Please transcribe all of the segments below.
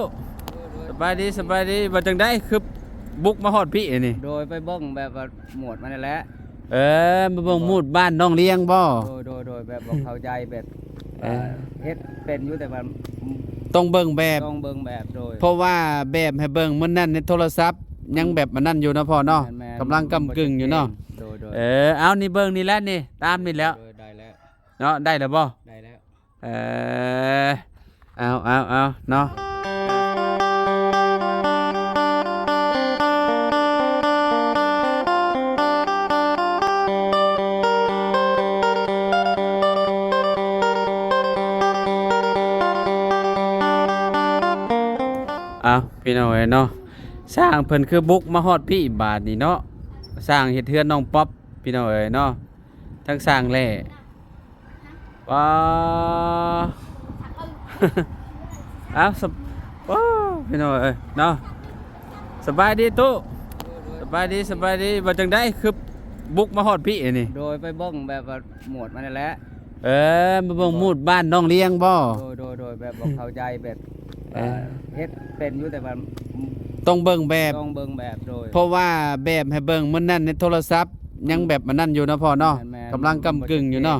ตู้สบายดีว่าจังได้คือบุกมาฮอดพี่นี่โดยไปเบิ้งแบบว่าหมวดมันนั่นแหละมาเบิ่งมูดบ้านน้องเลี้ยงบ่โดยแบบบอกเข้าใจแบบเฮ็ดเป็นอยู่แต่ว่าต้องเบิ่งแบบ ต้องเบิ้งแบบโดยเพราะว่าแบบให้เบิ่งมื้อนั้นในโทรศัพท์ยังแบบมันนั่นอยู่นะพ่อเนาะกำลังกำกึ่งอยู่เนาะเอานี่เบิ่งนี่แหละนี่ตามนี่แล้วได้แล้วเนาะได้แล้วบ่ได้แล้วเอาเนาะพี่น้องเนาะสร้างเพิ่นคือบุกมาฮอดพี่บาทนี่เนาะสร้างเฮ็ดเฮือนน้องป๊อปพี่น้องเนาะทั้งสร้างแหล่ว้าพี่น้องเนาะสบายดีตู้สบายดีว่าจังได้คือบุกมาฮอดพี่นี่โดยไปเบิ้งแบบว่าหมวดมันนั่นแหละมาเบิ่งมูดบ้านน้องเลี้ยงบ่โดยแบบบอกเข้าใจแบบเฮ็ดเป็นอยู่แต่ว่าต้องเบิ่งแบบ ต้องเบิ่งแบบโดยเพราะว่าแบบให้เบิ่งมื้อนั้นในโทรศัพท์ยังแบบมันนั่นอยู่นะพ่อเนาะกำลังกำกึ่งอยู่เนาะ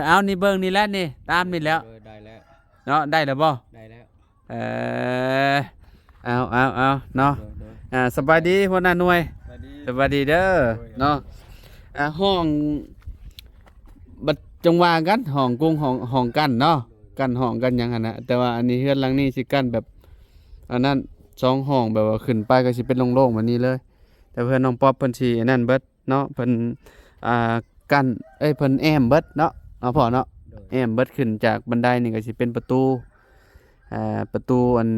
เอานี่เบิ่งนี่แหละนี่ตามนี่แล้วได้แล้วเนาะได้แล้วบ่ได้แล้วเอาเนาะสบายดีหัวหน้าหน่วยสบายดีเด้อเนาะห้องบัดจังว่ากันห้องกุ้งห้องกันเนาะกันห้องกันหยังหั่นน่ะแต่ว่าอันนี้เฮือนหลังนี้สิกันแบบอันนั้น2ห้องแบบว่าขึ้นไปก็สิเป็นโล่งๆแบบนี้เลยแต่เพิ่นน้องป๊อปเพิ่นสิอันนั้นเบิดเนาะเพิ่นกันเพิ่นแอมเบิดเนาะเอาพอเนาะแอมเบิดขึ้นจากบันไดนี่ก็สิเป็นประตูอัน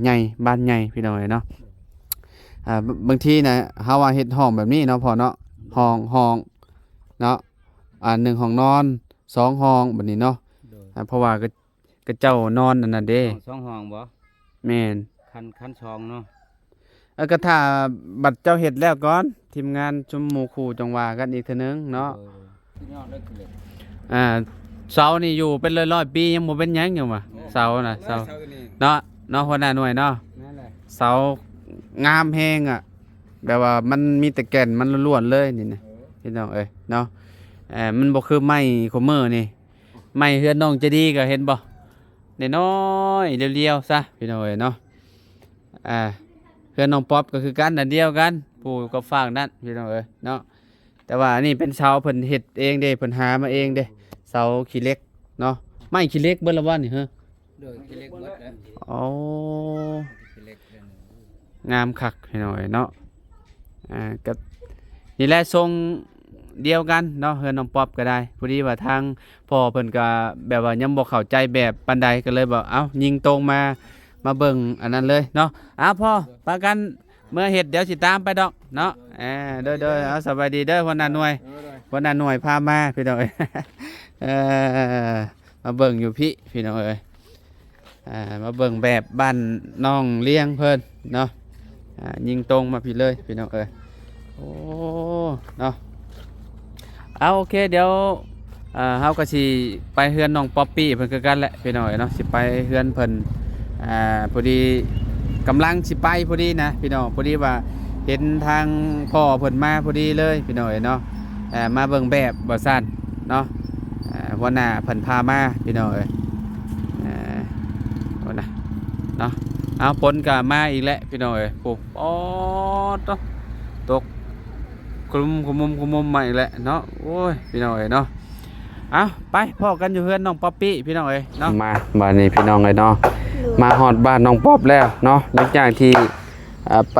ใหญ่บ้านใหญ่พี่น้องเนาะบางทีนะเฮาว่าเฮ็ดห้องแบบนี้เนาะพอเนาะห้องเนาะ1ห้องนอน2ห้องแบบนี้เนาะเพราะว่าก็เจ้านอนนั่นน่ะเด้2ห้องบ่แม่นคัน2เนาะก็ถ้าบัดเจ้าเฮ็ดแล้วก่อนทีมงานชุมหมู่คู่จังว่ากันอีกเทื่อนึงเนาะเสานี่อยู่เป็นร้อยๆปียังบ่เป็นหยังอยู่ว่ะเสาน่ะเสาเนาะหัวหน้าหน่วยเนาะเสางามแฮงแบบว่ามันมีแต่แก่นมันล้วนๆเลยนี่นะพี่น้องเนาะมันบ่คือไม้คอมเมอร์นี่ไม้เฮือนน้องจะดีก็เห็นบ่น้อยๆเรียวๆซะพี่น้องเนาะเฮือนน้องป๊อปก็คือกันอันเดียวกันปู่ก็ฝากนั่นพี่น้องเนาะแต่ว่านี่เป็นเสาเพิ่นเฮ็ดเองเด้เพิ่นหามาเองเด้เสาขี้เหล็กเนาะไม้ขี้เหล็กเบิดละวันนี่ขี้เหล็กเบิดแล้วขี้เหล็กงามคักพี่น้องเนาะก็นี่แหละทรงเดียวกันเนาะเฮือนน้องป๊อปก็ได้พอดีว่าทางพ่อเพิ่นก็แบบว่ายังบ่เข้าใจแบบปานใดก็เลยบอกยิงตรงมาเบิ่งอันนั้นเลยเนาะพ่อปากันเมื่อเฮ็ดเดี๋ยวสิตามไปดอกเนาะเด้อสบายดีเด้อหัวหน้าหน่วยพามาพี่น้องมาเบิ่งอยู่พี่น้องมาเบิ่งแบบบ้านน้องเลี้ยงเพิ่นเนาะยิงตรงมาพี่เลยพี่น้องโอ้เนาะโอเคเดี๋ยวเฮาก็สิไปเฮือนน้องป๊อปปี้เพิ่นคือกันแหละพี่น้องเนาะสิไปเฮือนเพิ่นพอดีกำลังสิไปพอดีนะพี่น้องพอดีว่าเห็นทางพ่อเพิ่นมาพอดีเลยพี่น้องเนาะมาเบิ่งแบบบ่ซั่นเนาะหัวหน้าเพิ่นพามาพี่น้องหัวหน้าเนาะเอาฝนก็มาอีกแล้วพี่น้องปุ๊บตกคุมใหม่แหละเนาะโอ้ยพี่น้องเนาะไปพ่อกันอยู่เพื่อนน้องป๊อปปี้พี่น้องเนาะมาบ้านนี้พี่น้องเนาะมาฮอดบ้านน้องป๊อปแล้วเนาะหลังจากที่ไป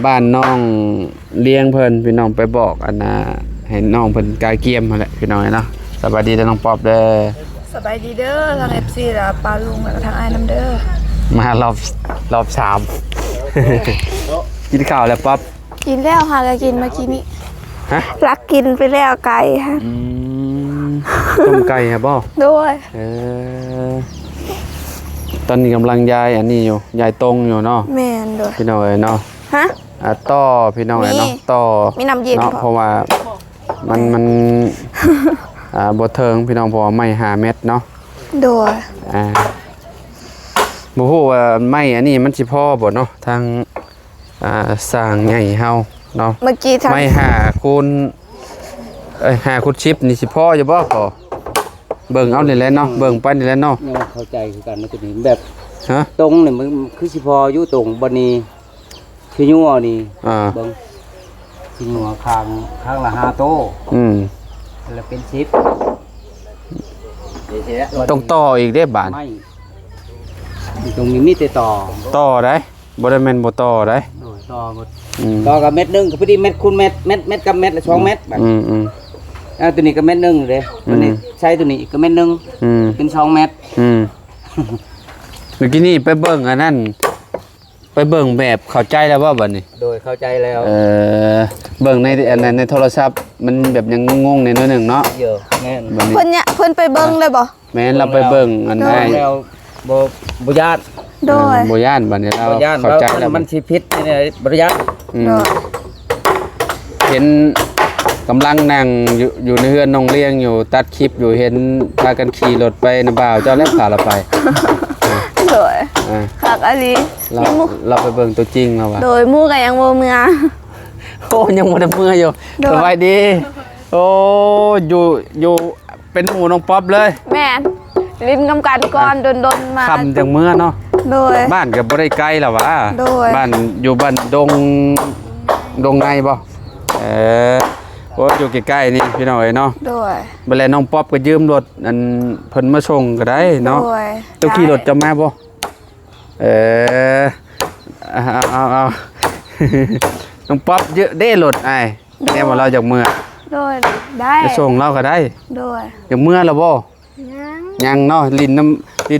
บ้านน้องเลี้ยงเพิ่นพี่น้องไปบอกให้น้องเพิ่นกายเกียมนั่นแหละพี่น้องเนาะสบายดีเด้อน้องป๊อปเด้อสบายดีเด้อทาง FC และปาลุงและทางอ้ายน้ำเด้อมารอบ3 กินข้าวแล้วป๊อปกินแล้วค่ะก็กินเมื่อกี้นี้รักกินไปแล้วไก่ค่ะต้มไก่ครับบ่ด้วยตอนนี้กำลังยายอันนี้อยู่ยายตรงอยู่เนาะแม่นด้วยพี่น้องเนาะต่อพี่น้องเนาะต่อมีน้ำเย็นเพราะว่ามันบ่เทิงพี่น้องเพราะว่าไม่5 เม็ดเนาะด้วย บ่ฮู้ว่าไม้อันนี้มันสิพอบ่เนาะทางสร้างใหญ่เฮาเนาะ เมื่อกี้ทาง ไม้5คูณ5คูณ10นี่สิพออยู่บ่พอเบิ่งเอานี่แหละเนาะเบิ่งไปนี่แหละเนาะ ยังเข้าใจคือกันนะตัวนี้แบบ ฮะ ตรงนี่มันคือสิพออยู่ตรงบัดนี้คือยัวนี่ เบิ่งสิยัวข้างละ5โต๊ะ แล้วเป็น10ต้องต่ออีกเด้บาด ไม่ตรงนี้มีแต่ต่อ ต่อได้บ่ได้แม่นบ่ต่อได้ ต่อหมดต่อกับเม็ดนึงก็พอดีเม็ดคูณเม็ดกับเม็ดละ2เม็ดแบบตัวนี้ก็เม็ดนึงเลยตัวนี้ใช้ตัวนี้อีกก็เม็ดนึงเป็น2เม็ดเมื่อกี้นี่ไปเบิ่งอันนั้นไปเบิ่งแบบเข้าใจแล้วว่าบัดนี้ โดยเข้าใจแล้ว เบิ่งในอันนั้นในโทรศัพท์มันแบบยังงงๆในน้อยหนึงเนาะ เยอะแม่น บัดนี้ เพิ่นเนี่ยเพิ่นไปเบิ่งเลยบ่ แม่นเราไปเบิ่งอันได้ แล้วบ่ญาติ โดย บ่ย่านบัดนี้เรา บ่ญาติ เข้าใจแล้ว มันสิผิดนี่บ่ญาติ โดย เห็นกำลังนั่งอยู่ในเฮือนน้องเลี้ยงอยู่ตัดคลิปอยู่เห็นพากันขี่รถไปนะบ่าวเจ้าแล้วพาเราไป โดยคักอันนี้ เราไปเบิ่งตัวจริงแล้วว่ะ โดยหมู่ก็ยังบ่เมือ โอ้ยังบ่ได้เมื่ออยู่ โดย สบายดีโอ้อยู่เป็นหมู่น้องป๊อปเลย แม่นลิ้นกำกันก่อนดนๆมา คำจังเมื่อเนาะ โดย บ้านก็บ่ได้ไกลแล้ววะ โดย บ้านอยู่บ้านดงในบ่โอ้อยู่ใกล้ๆนี่พี่น้องเอ้ยเนาะ โดย บัดแล้วน้องป๊อปก็ยืมรถอันเพิ่นมาส่งก็ได้เนาะ โดย ต้องขี่รถจะมาบ่เอา น้องป๊อปเยอะเด้รถไอ้แน่ว่าเราจากเมื่อ โดยได้ ไปส่งเราก็ได้ โดย จากเมื่อแล้วบ่ ยัง ยังเนาะลิน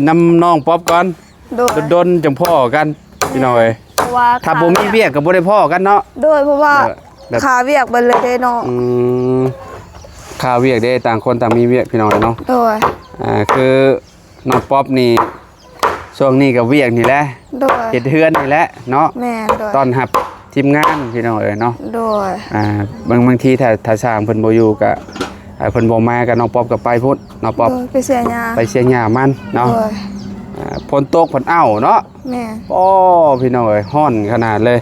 น้ำน้องป๊อปก่อน โดย ดนจังพ่อกันพี่น้องเอ้ย เพราะว่า ถ้าบ่มีเวียกก็บ่ได้พ่อกันเนาะ โดยเพราะว่า แบบ ขาเวียกเบิดเลยเด้เนาะ ค่าเวียกได้ต่างคนต่างมีเวียกพี่น้องเนาะ โดย คือน้องป๊อปนี่ช่วงนี้ก็เวียกนี่แหละ โดย เฮ็ดเฮือนนี่แหละเนาะ แม่นโดย ตอนรับทีมงานพี่น้องเอ้ยเนาะ โดย บางทีถ้าสร้างเพิ่นบ่อยู่ก็เพิ่นบ่มาก็น้องป๊อปก็ไปพุ่นน้องป๊อป โดยไปเสียยา ไปเสียหญ้ามันเนาะ โดย ฝนตกฝนอ้าวเนาะ แม่น โอ้พี่น้องเอ้ยร้อนขนาดเลย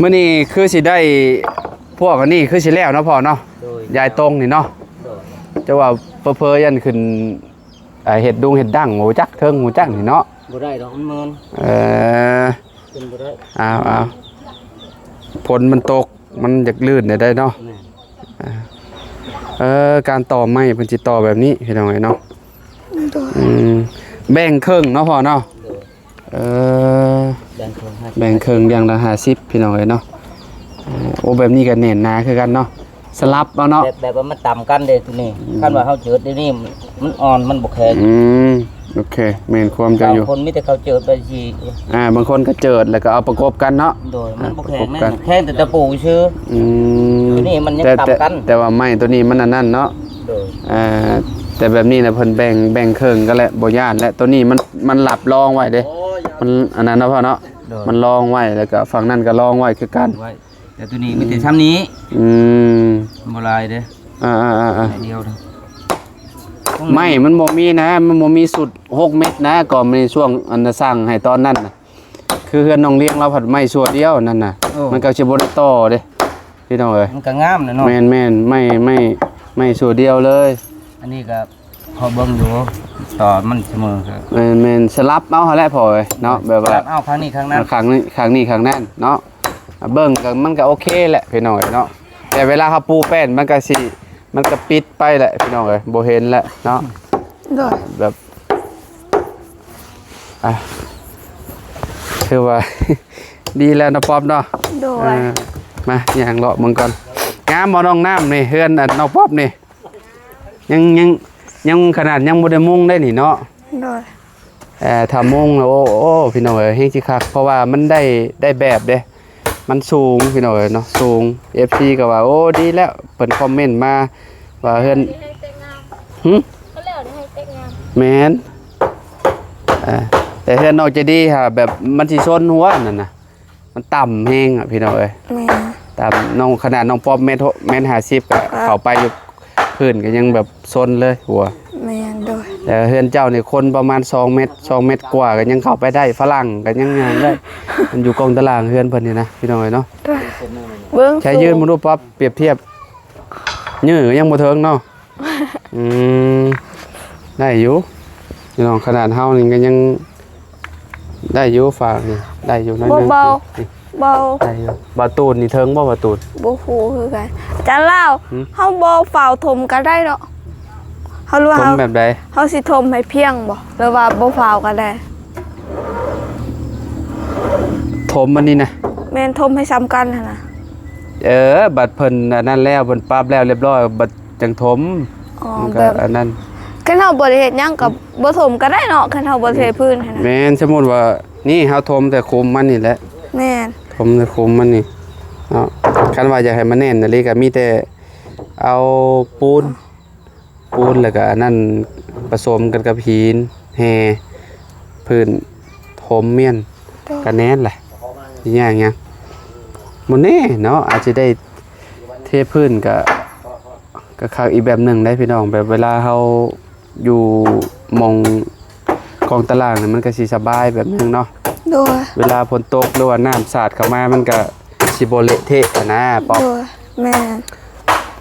มื้อนี้คือสิได้พวกอันนี้คือสิแล้วเนาะพ่อเนาะ โดย ยายตรงนี่เนาะ โดย จะว่าเพ้อๆยันขึ้นเห็ดดุงเห็ดดั้งหมูจักเทิงหมูจักนี่เนาะ บ่ได้ดอกมันเมิน เป็นบ่ได้ เอาฝนมันตกมันอยากลื่นได้เนาะ แม่ การต่อไม้เพิ่นสิต่อแบบนี้พี่น้องเอ้ยเนาะ โดย แบ่งครึ่งเนาะพ่อเนาะ โดยแบ่งคนให้ แบ่งครึ่งอย่างละ50พี่น้องเอ้ยเนาะโอ้แบบนี้ก็แน่นหนาคือกันเนาะสลับเอาเนาะ แบบว่ามันต่ำกันเด้ตัวนี้คันว่าเฮาเจิดเดี๋ยวนี้มันอ่อนมันบ่แข็ง โอเคแม่นความจะ บาง อยู่ คนมีแต่เขาเจิดไปสิ บางคนก็เจิดแล้วก็เอาประกบกันเนาะ โดยมันบ่แข็ง ประกบกัน แม่นแข็งแต่ตะปูชื่อ ตัวนี้มันยังต่ำกัน แต่ว่าไม้ตัวนี้มันอันนั้นเนาะ โดย แต่แบบนี้นะเพิ่นแบ่งครึ่งก็แหละบ่ย่านและตัวนี้มันหลับรองไว้เด้มันอันนั้นเนาะพ่อเนาะมันรองไว้แล้วก็ฝั่งนั้นก็รองไว้คือกัน ไว้แต่ตัวนี้มีแต่ซ้ำนี้ บ่ลายเด้ เดียวเด้อ ไม่มันบ่มีนะมันบ่มีสุด6เม็ดนะก่อนในช่วงอันน่ะสร้างให้ตอนนั้นน่ะคือเฮือนน้องเลี้ยงเราผัดไม้ส่วนเดียวนั่นน่ะมันก็สิบ่ได้ต่อเด้พี่น้องเอ้ย มันก็งามนะเนาะ แม่นไม่ส่วนเดียวเลย อันนี้ก็พอเบิ่งอยู่ต่อมันเสมอครับ แม่นสลับเอาหั่นแหละพ่อเอ้ยเนาะแบบว่า เอาครั้งนี้ครั้งนั้น ครั้งนี้ครั้งนั้นเนาะเบิ่งก็มันก็โอเคแหละพี่น้องเอ้ยเนาะแต่เวลาเขาปูแป้นมันก็ปิดไปแหละพี่น้องเอ้ยบ่เห็นแหละเนาะ โดย แบบคือว่า ดีแล้วนะป๊อบเนาะ โดย มาย่างเลาะมึงก่อนงามบ่น้องน้ำนี่เฮือนอันน้องป๊อบนี่ยังขนาดยังบ่ได้มุงได้นี่เนาะ โดย ถ้ามุงแล้วโอ้พี่น้องเอ้ยเฮงสิคักเพราะว่ามันได้แบบเด้มันสูงพี่น้องเอ้ยเนาะสูง FC ก็ว่าโอ้ดีแล้วเพิ่นคอมเมนต์มาว่าเฮือนเขาเรียกให้เต็กงาม แม่นแต่เฮือนนอกจะดีค่ะแบบมันสิซนหัวนั่นน่ะมันต่ำแฮงอ่ะพี่น้องเอ้ย แม่น ต่ำน้องขนาดน้องป๊อบเมตร50ก็เข้าไปอยู่พื้นก็ยังแบบซนเลยหัว แม่นโดย แต่เฮือนเจ้านี่คนประมาณ2 เมตร2 เมตรกว่าก็ยังเข้าไปได้ฝรั่งก็ยังงานได้ มันอยู่กองตารางเฮือนเพิ่นนี่นะพี่น้องเอ้ยเนาะ เบิ่ง ใช้ยืนมาดูปั๊บเปรียบเทียบยื้อยังบ่ถึงเนาะอืมได้อยู่พี่น้องขนาดเฮานี่ก็ยังได้อยู่ฝากนี่ได้อยู่น้อยๆ เบา นี่ เบา ได้อยู่บาตูนนี่เทิงบ่บาตูน บ่ฮู้คือกันจะเล่าเฮาบ่ฝ่าวถมก็ได้เนาะเฮารู้ว่า ผม เฮา แบบใด เฮาสิถมให้เพียงบ่หรือว่าบ่ฝ่าวก็ได้ ถมอันนี้นะ แม่นถมให้ซ้ำกันหั่นน่ะ บัดเพิ่นอันนั้นแล้วเพิ่นปรับแล้วเรียบร้อยบัดจังถม อ๋อ มัน แบ ก็ บ อันนั้น คันเฮาบ่ได้เฮ็ดหยังก็บ่ถมก็ได้เนาะคันเฮาบ่เทพื้นหั่นน่ะ แม่นสมมุติว่านี่เฮาถมแต่คุมมันนี่แหละ แม่น ถมแต่คุมมันนี่เนาะคันว่าอยากให้มันแน่นน่ะเลยก็มีแต่เอาปูนแล้วก็อันนั้นผสมกันกับหินแห่พื้นถมเมียนก็แน่นแหละสิยากหยังบ่แน่เนาะอาจสิได้เทพื้นก็คักอีกแบบหนึงได้พี่น้องแบบเวลาเฮาอยู่หมองกองตารางนี่มันก็สิสบายแบบหนึงเนาะ โดย เวลาฝนตกหรือว่าน้ำสาดเข้ามามันก็สิบ่เละเทะอะนะป๊อก โดยแม่น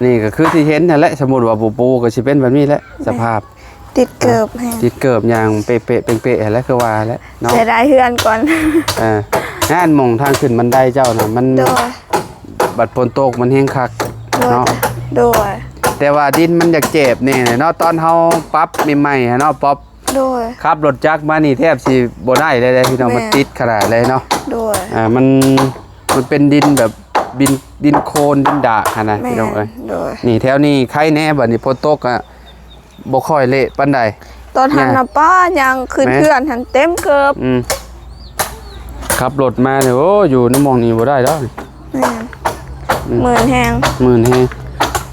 นี่ก็คือที่เห็นนั่นแหละสมมุติว่าปูก็สิเป็นแบบนี้แหละสภาพ ติดเกือบแฮง ติดเกิบอย่างเป๊ะๆเป๊ะๆแหละคือว่าแหละเนาะ เสียดายเฮือนก่อน งานหม่องทางขึ้นบันไดเจ้าน่ะมัน โดย บัดฝนตกมันแห้งคัก โดย เนาะ โดย แต่ว่าดินมันอยากเจ็บนี่เนาะตอนเฮาปรับใหม่ๆอะเนาะป๊อป โดย ขับรถจักรมานี่แทบสิบ่ได้เลยพี่น้อง แม่ มันติดขนาดเลยเนาะ โดย มันเป็นดินแบบดินโคลนดินดะหั่นน่ะ แม่ พี่น้องเอ้ย โดย นี่แถวนี้ใครแน่บัดนี้ฝนตกอ่ะบ่ค่อยเละปานใด ตอนหันน่ะป้ายังขึ้น แม่ เพื่อนหันเต็มเกือบ ขับรถมาเนี่ยโอ้อยู่ในหมองนี้บ่ได้แล้ว แม่นหมื่นแฮง หมื่นเฮ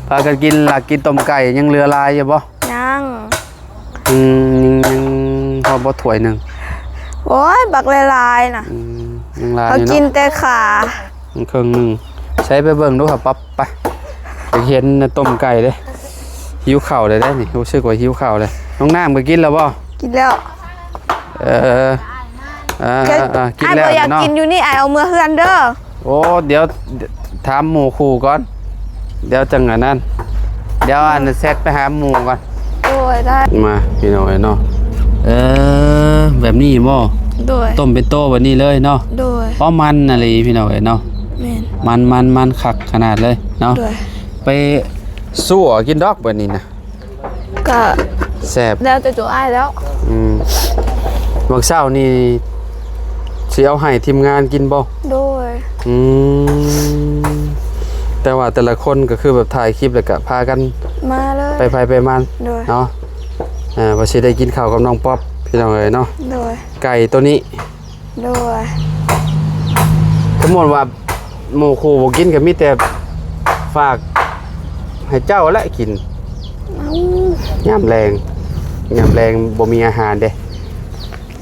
พากันกินหลักกินต้มไก่ยังเหลือหลายอยู่บ่ ยัง ยังพอบ่ถ้วยหนึง โอ้ยบักลายๆน่ะ ยังหลาย เขา อยู่ กิน เนาะ แต่ขา ยังครึ่งหนึงใช้ไปเบิ่งดูครับปั๊บไปไปเห็นน่ะต้มไก่เด้หิวข้าวเลยได้นี่รู้สึกว่าหิวข้าวเลยน้องน้ำก็กินแล้วบ่ กินแล้ว เออกิน ไอ้ แล้ว บ่อยาก เนาะ กินอยู่นี่ไอ้เอามือเฮือนเด้อ โอ้เดี๋ยวถามหมู่คู่ก่อนเดี๋ยวจังอันนั้นเดี๋ยวอันเซตไปหาหมู่ก่อน โดยได้ มาพี่น้องเนาะแบบนี้บ่ โดย ต้มเป็นโตแบบนี้เลยเนาะ โดย เพราะมันอะไรพี่น้องเนาะ แม่น มันคักขนาดเลยเนาะ โดย ไปสู้กินดอกแบบนี้นะ ก็ แซ่บ แล้วแต่ตัวไอ้ายแล้ว บางเช้านี่สิเอาให้ทีมงานกินบ่ โดย อืมแต่ว่าแต่ละคนก็คือแบบถ่ายคลิปแล้วก็พากัน มาเลย ไปมัน โดย เนาะว่าสิได้กินข้าวกับน้องป๊อปพี่น้องเนาะ โดย ไก่ตัวนี้ โดย สมมติว่าหมู่คู่บ่กินก็มีแต่ฝากให้เจ้าและกิน เอ้าย ามแรงบ่มีอาหารเด้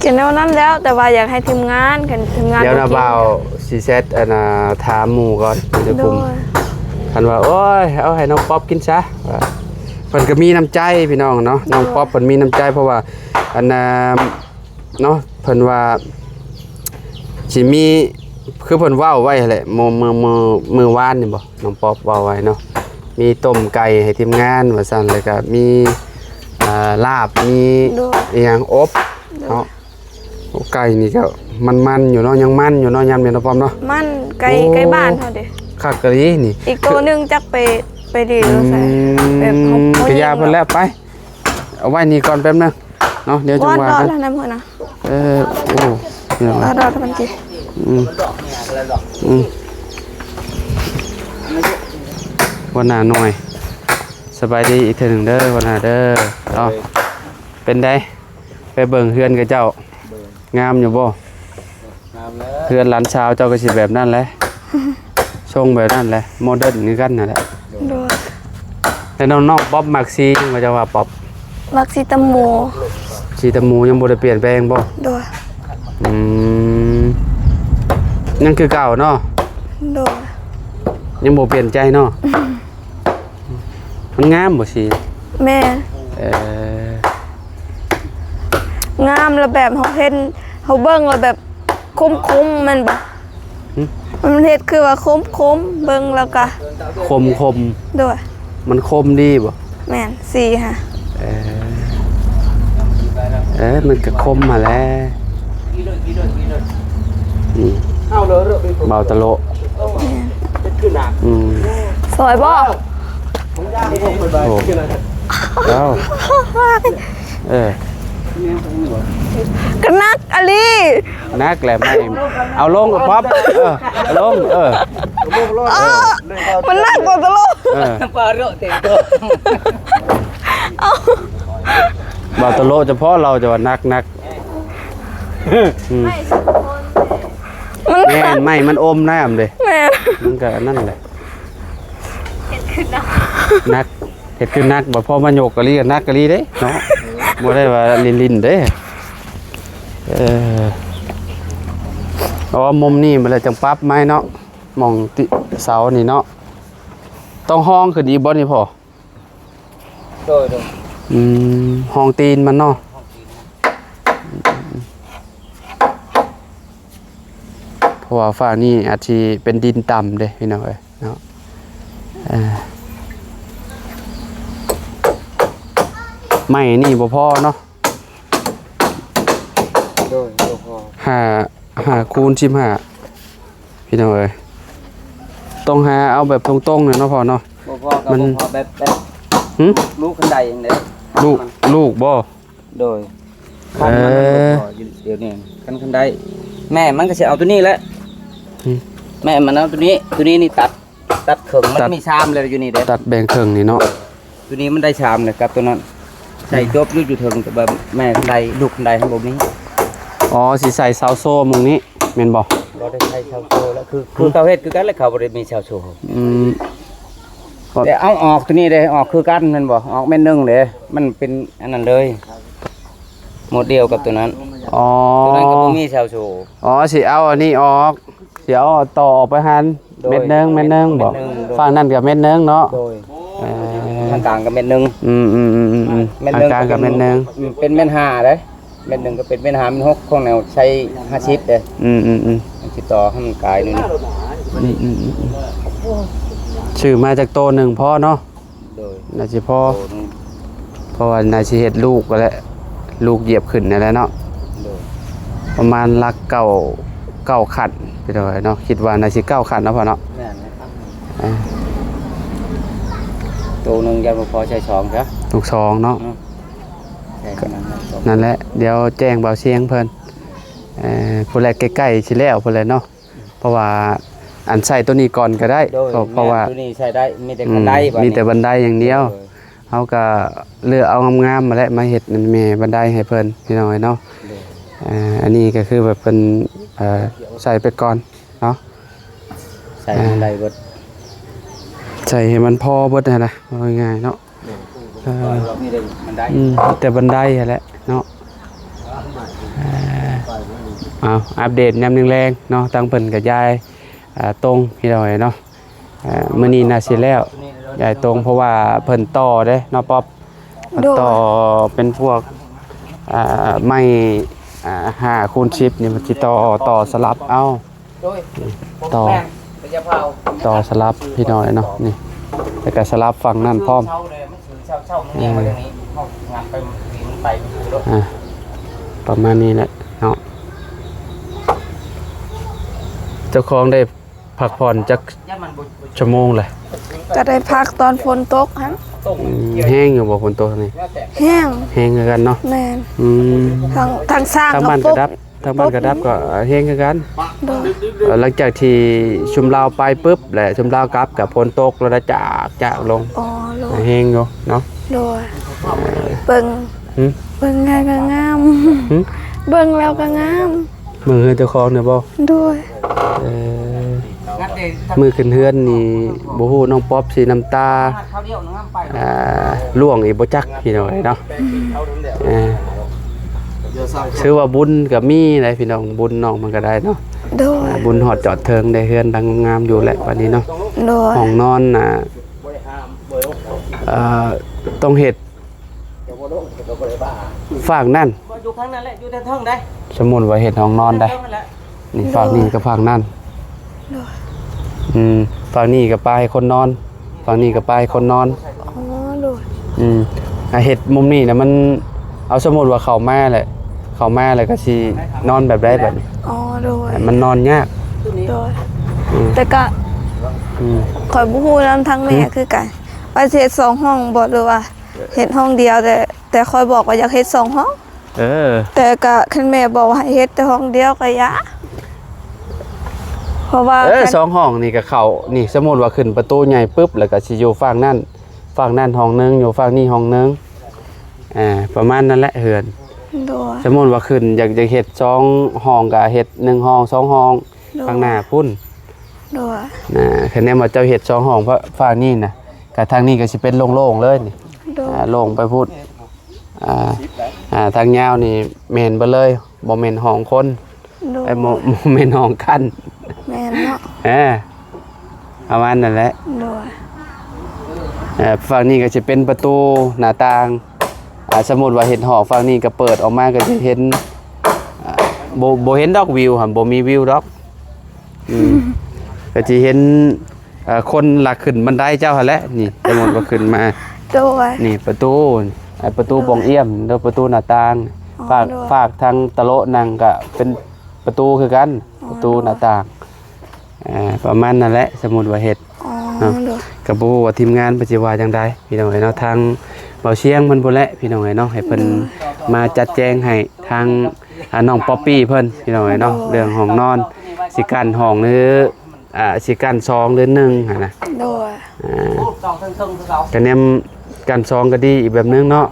กินแล้วนั้นแล้วแต่ว่าอยากให้ทีมงานกันทีมงาน เดี๋ยวนะ กิ บ่าวสิเซตอันน่ะถามหมู่ก่อนเดี๋ยว โด กลุ่ม ย คันว่าโอ้ยเอาให้น้องป๊อปกินซะว่าเพิ่นก็มีน้ำใจพี่น้องเนาะน้องป๊อปเพิ่นมีน้ำใจเพราะว่าอันน่ะเนาะเพิ่นว่าสิมีคือเพิ่นเว้าไว้แหละมือวานนี่บ่น้องป๊อปเว้าไว้เนาะมีต้มไก่ให้ทีมงานว่าซั่นแล้วก็มีลาบมีอีหยังอบเนาะโอ้ไก่นี่ก็มันอยู่เนาะยังมันอยู่เนาะยามนี้เนาะป๊อปเนาะ มันไก่บ้านเฮาเด้ คักกะลีนี่ อีกตัวหนึงจักไปดีหรือใส่แบบเขา กระยาเพิ่นแล้วไปเอาไว้นี่ก่อนแป๊บนึงเนาะเดี๋ยวจัง วอด ว่า รอ กัน แล้วนะมื้อนะ โอ้เดี๋ยว รอดมันกิ วันหน้าหน่อยสบายดีอีกเทื่อหนึงเด้อวันหน้าเด้อเนาะเป็นไดไปเบิ่งเฮือนกับเจ้างามอยู่บ่เฮือนหลานสาวเจ้าก็สิแบบนั้นแหละทรงแบบนั้นแหละโมเดิร์นคือกันนั่นแหละ โดย แต่น้องป๊อปมักซีจังว่าจะว่าป๊อป วักซิตาโม สีตะหมูยังบ่ได้เปลี่ยนแปลงบ่ โดย อืมยังคือเก่าเนาะ โดย ยังบ่เปลี่ยนใจเนาะมันงามบ่สิ แม่ เออ งามแล้วแบบเฮาเห็นเฮาเบิ่งแล้วแบบคมๆมันบ่มันเฮ็ดคือว่าคมๆเบิ่งแล้วก็ คมคม ด้วย มันคมดีบ่ แม่นสีฮะ มันก็คมมาแล้วนี่เบาตะโลสวยบ่ โอ้เจ้าก็นักอะลี นักแหละไม่เอาลงกับป๊อปเอาลงมันนักกว่าตะโล ปลาเรอะเต็มตัว เบาตะโลเฉพาะเราจะว่านักมัน แม่นไม่มันอมน้ำเลย แม่ มันก็นั่นแหละนักเห็ดขึ้นนักบ่พอมาโยกกะลีกับนักกะลีเด้เนาะบ่ได้ว่าลินเด้มุมนี่มันเลยจังปรั๊บไม้เนาะมองติเสานี่เนาะต้องห้องขึ้นอีกบ่นี่พอโดยห้องตีนมันเนาะเพราะว่าฝ้านี่อาจสิเป็นดินต่ำเด้พี่น้องเอ้ยเนาะไม่นี่บ่พอเนาะโดยพอหาคูณ15พี่น้องเอ้ยต้องหาเอาแบบตรงๆเนี่ยเนาะพอเนาะบ่พอกับบ่พอแบบลูกคันใดอย่างเด้ลูกบ่โดยคันมันพอเดี๋ยวนี้คันใดแม่มันก็สิเอาตัวนี้แหละแม่มันเอาตัวนี้นี่ตัดเข่งมันมีชามเลยอยู่นี่เด้ตัดแบ่งเข่งนี่เนาะตัวนี้มันได้ชามเลยครับตัวนั้นใส่จบอยู่ถึงแต่แบบแม่คันใดลูกคันใดทั้งหมดนี้อ๋อสิใส่ซาวโซ่มึงนี้แม่นบ่เราได้ใช้ชาวโซแล้วคือเตาเฮ็ดคือกันแล้วเขาบ่ได้มีชาวโซแต่เอาออกตัวนี้เลยออกคือกันแม่นบ่ออกแม่นนึงเด้มันเป็นอันนั้นเลยหมดเดียวกับตัวนั้นตัวนั้นก็บ่มีชาวโซสิเอาอันนี้ออกสิเอาต่อออกไปหันเม็ดนึงบ่ฝั่งนั้นก็เม็ดนึงเนาะโดยทางกลางก็เม็ดนึงเม็ดนึงกลางก็เม็ดนึงเป็นเม็ด5เด้เม็ดนึงก็เป็นเม็ด5เม็ด6ของแนวใช้50เด้มันสิต่อให้มันกลายนี่ชื่อมาจากโตหนึ่งพ่อเนาะโดยน่าสิพ่อเพราะว่าน่าสิเฮ็ดลูกก็แล้วลูกเหยียบขึ้นนั่นแหละเนาะประมาณลักเก้าขันไปหน่อยเนาะคิดว่าน่าสิ9ขันเนาะพ่อเนาะโตหนึ่งยังบ่พอใช้2ครับลูก2เนาะนั่นแหละเดี๋ยวแจ้งเบาเสียงเพิ่นผู้แรกใกล้ๆสิแล้วพุ่นแหละเนาะเพราะว่าอันใส่ตัวนี้ก่อนก็ได้เพราะว่าตัวนี้ใช้ได้มีแต่บันไดมีแต่บันไดอย่างเดียวเฮาก็เลือกเอางามๆมาแล้วมาเฮ็ดนั่นแม่บันไดให้เพิ่นพี่น้อยเนาะอันนี้ก็คือแบบเพิ่นใส่ไปก่อนเนาะใส่บันไดเบิดใส่ให้มันพอเบิดนั่นน่ะว่าง่ายๆเนาะแต่บันไดแหละเนาะอัปเดตยามแรงๆเนาะตั้งเพิ่นกับยายตรงพี่น้อยเนาะมื้อนี้น่าสิแล้วยายตรงเพราะว่าเพิ่นต่อเด้เนาะป๊อปต่อเป็นพวกไม้5คูณ10นี่มันสิต่อสลับเอาต่อสลับพี่น้อยเนาะนี่แล้วก็สลับฝั่งนั้นพร้อมประมาณนี้แหละเนาะเจ้าของได้พักผ่อนจักชั่วโมงเลยก็ได้พักตอนฝนตกฮะแห้งอยู่บ่ฝนตกนี่แห้งกันเนาะแม่นทางสร้างทางบ้านกระดับก็แห้งกันหลังจากที่ชุมลาวไปปุ๊บแหละชุมลาวกลับกับฝนตกแล้วจากลงแห้งอยู่เนาะโดยเบิ่งไงก็งามเบิ่งแล้วก็งามมือเจ้าของเนี่ยบ่ด้วยมือขึ้นเฮือนนี่บ่ฮู้น้องป๊อปสิน้ำตาล่วงอีกบ่จักพี่น้องเนาะชื่อว่าบุญก็มีหลายพี่น้องบุญน้องมันก็ได้เนาะบุญฮอดจอดเทิงได้เฮือนดังงามอยู่แหละวันนี้เนาะห้องนอนต้องเฮ็ดฝากนั่น อยู่ข้างนั้นแหละอยู่แต่เทิงได้ สมมุติว่าเฮ็ดห้องนอนได้ เทิงนั่นแหละ นี่ฝั่งนี้กับฝั่งนั้น โดย ฝั่งนี้กับปลายคนนอนฝั่งนี้กับปลายคนนอน อ๋อโดย เฮ็ดมุมนี้นะมันเอาสมมุติว่าเข้ามาแหละเข้ามาแล้วก็สินอนแบบใดแบบนี้ อ๋อโดย มันนอนยาก โดยแต่ก็ อืม ข่อยบ่ฮู้นำทั้งแม่คือกันว่าสิเฮ็ด2ห้องบ่หรือว่าเฮ็ดห้องเดียวแต่ข่อยบอกว่าอยากเฮ็ด2ห้อง เออ แต่ก็คันแม่บอกว่าให้เฮ็ดแต่ห้องเดียวก็อย่าเพราะว่า สองห้องนี่ก็เข้านี่สมมุติว่าขึ้นประตูใหญ่ปุ๊บแล้วก็สิอยู่ฝั่งนั้นห้องนึงอยู่ฝั่งนี้ห้องนึงประมาณนั้นแหละเฮือน โดย สมมุติว่าขึ้นอยากจะเฮ็ด2ห้องก็เฮ็ด1ห้อง2ห้องข้างหน้าพุ่น โดย คะแนนว่าเจ้าเฮ็ด2ห้องเพราะฝั่งนี้น่ะก็ทางนี้ก็สิเป็นโล่งๆเลยนี่ โดย โล่งไปพูดทางยาวนี่แม่นเบ่เลยบ่แม่นห้องคน โดย ไอ้บ่แม่นห้องกัน แม่นเนาะ ประมาณนั่นแหละ โดย ฝั่งนี้ก็จะเป็นประตูหน้าต่างสมมุติว่าเห็นหอกฝั่งนี้ก็เปิดออกมาก็จะเห็นบ่เห็นดอกวิวหั่นบ่มีวิวดอกก็จะเห็นคนหลักขึ้นบันไดเจ้าหั่นแหละนี่สมมุติว่าขึ้นมา โดย นี่ประตูปองเอี่ยมแล้วประตูหน้าต่าง อ๋อ ฝากทางตะโละนั่งก็เป็นประตูคือกันประตูหน้าต่างประมาณนั่นแหละสมมุติว่าเฮ็ด อ๋อโดย กับบ่ว่าทีมงานปัจจุบันจังไดพี่น้องเอ้ยเนาะทางเบาเชียงเพิ่นพุ่นแหละพี่น้องเอ้ยเนาะให้เพิ่นมาจัดแจงให้ทางน้องป๊อปปี้เพิ่นพี่น้องเอ้ยเนาะเรื่องห้องนอนสิกั้นห้องหรือสิกั้น2หรือ1หั่นน่ะ โดย สองเทิงคือเขา ก็แนมกั้น2ก็ดีอีกแบบนึงเนาะ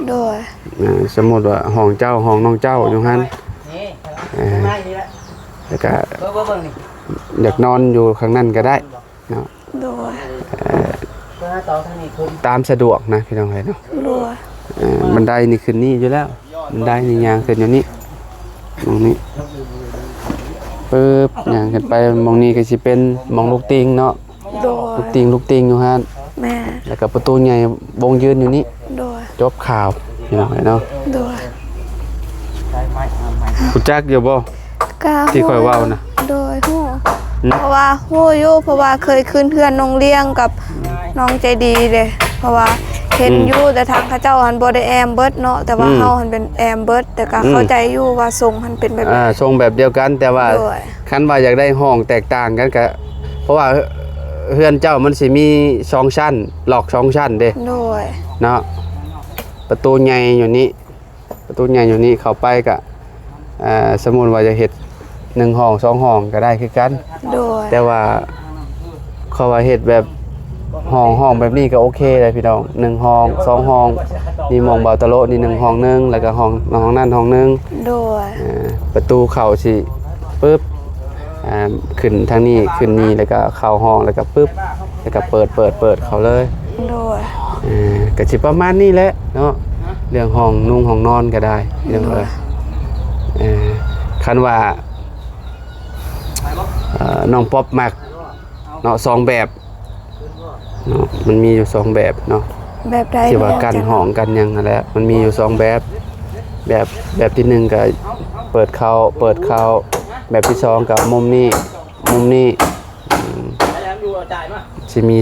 โดย สมมุติว่าห้องเจ้าห้องน้องเจ้าอยู่หั่น นี่ข้างในนี่แหละ แล้วก็ เบิ่งนี่ อยากนอนอยู่ข้างนั้นก็ได้เนาะ โดย เพื่อต่อทางนี้ขึ้น ตามสะดวกนะพี่น้องเอ้ยเนาะ โดย บันไดนี่ขึ้นนี่อยู่แล้วบันไดนี่ยางขึ้นอยู่นี่มองนี้ปึ๊บยางขึ้นไปมองนี้ก็สิเป็นมองลูกติงเนาะ โดย ลูกติงอยู่ฮะ แม่ แล้วก็ประตูใหญ่วงยืนอยู่นี่ โดย จบข่าวพี่น้องเนาะ โดย ใช้ไม้ไม้ รู้จักอยู่บ่ กา ที่ข่อยเว้านะ โดยฮู้ หืม เพราะว่าฮู้อยู่เพราะว่าเคยขึ้นเพื่อนน้องเลี้ยงกับน้องใจดีเด้เพราะว่าเห็นอยู่แต่ทางเขาเจ้าหันบ่ได้แอมเบิดเนาะแต่ว่าเฮาหันเป็นแอมเบิดแต่ก็เข้าใจอยู่ว่าทรงหันเป็นแบบนี้ ทรงแบบเดียวกันแต่ว่า โดย คันว่าอยากได้ห้องแตกต่างกันก็เพราะว่าเฮือนเจ้ามันสิมี2ชั้นหลอก2ชั้นเด้ โดย เนาะประตูใหญ่อยู่นี่ประตูใหญ่อยู่นี่เข้าไปก็สมมุติว่าจะเฮ็ด1ห้อง2ห้องก็ได้คือกัน โดย แต่ว่าเขาว่าเฮ็ดแบบห้องแบบนี้ก็โอเคเลยพี่น้อง1ห้อง2ห้องนี่มองเบาตะโลนี่1ห้องนึงแล้วก็ห้องนั้นห้องนึง โดย ประตูเข้าสิปึ๊บขึ้นทางนี้ขึ้นนี่แล้วก็เข้าห้องแล้วก็ปึ๊บแล้วก็เปิดเข้าเลย โดย ก็สิประมาณนี้แหละเนาะเรื่องห้องนุ่งห้องนอนก็ได้เรื่องคันว่าน้องป๊อปมักเนาะ2แบบเนาะมันมีอยู่2แบบเนาะ แบบใด ที่ว่ากันห้องกันหยังนั่นแหละมันมีอยู่2แบบที่1ก็เปิดเข้าแบบที่2ก็มุมนี้แล้วอยู่จ่ายมา สิมี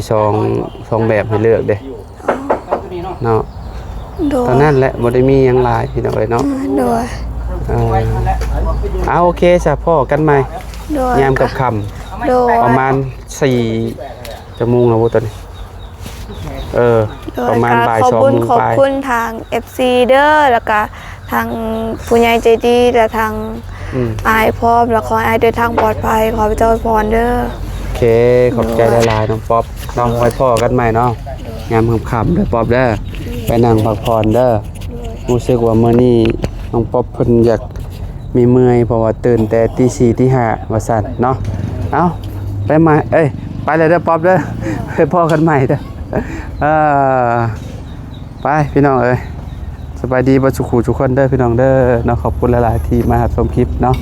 2แบบให้เลือกเด้ เอาตัวนี้เนาะ เนาะ โดย ตอนนั้นแหละบ่ได้มีหยังหลายพี่น้องเอ้ยเนาะ โดย ไว้นั่นแหละ โอเคจ้ะพ่อกันใหม่ โดย ยามกับค่ำ โดย ประมาณ4ชั่วโมงแล้วบ่ตอนนี้ประมาณบ่าย ขอบ 2 คุณ โมง ขอบ ปลาย คุณทาง FC เด้อแล้วก็ทางผู้ใหญ่ใจดีและทาง อายพร้อมแล้วขอให้อายเดินทางปลอดภัยขอพระเจ้าอวยพรเด้อ โอเคขอบใจหลายๆน้องป๊อปน้องไว้พ่อกันใหม่เนาะยามค่ำๆเด้อป๊อปเด้อไปนั่งพักผ่อนเด้อรู้สึกว่ามื้อนี้น้องป๊อปเพิ่นอยากมีเมื่อยเพราะว่าตื่นแต่ตี 4ตี 5ว่าซั่นเนาะเอ้าไปใหม่ไปเลยเด้อป๊อปเด้อไปพ่อกันใหม่เด้อไปพี่น้องสบายดีบ่สุขุทุกคนเด้อพี่น้องเด้อเนาะขอบคุณหลายๆที่มารับชมคลิปเนาะ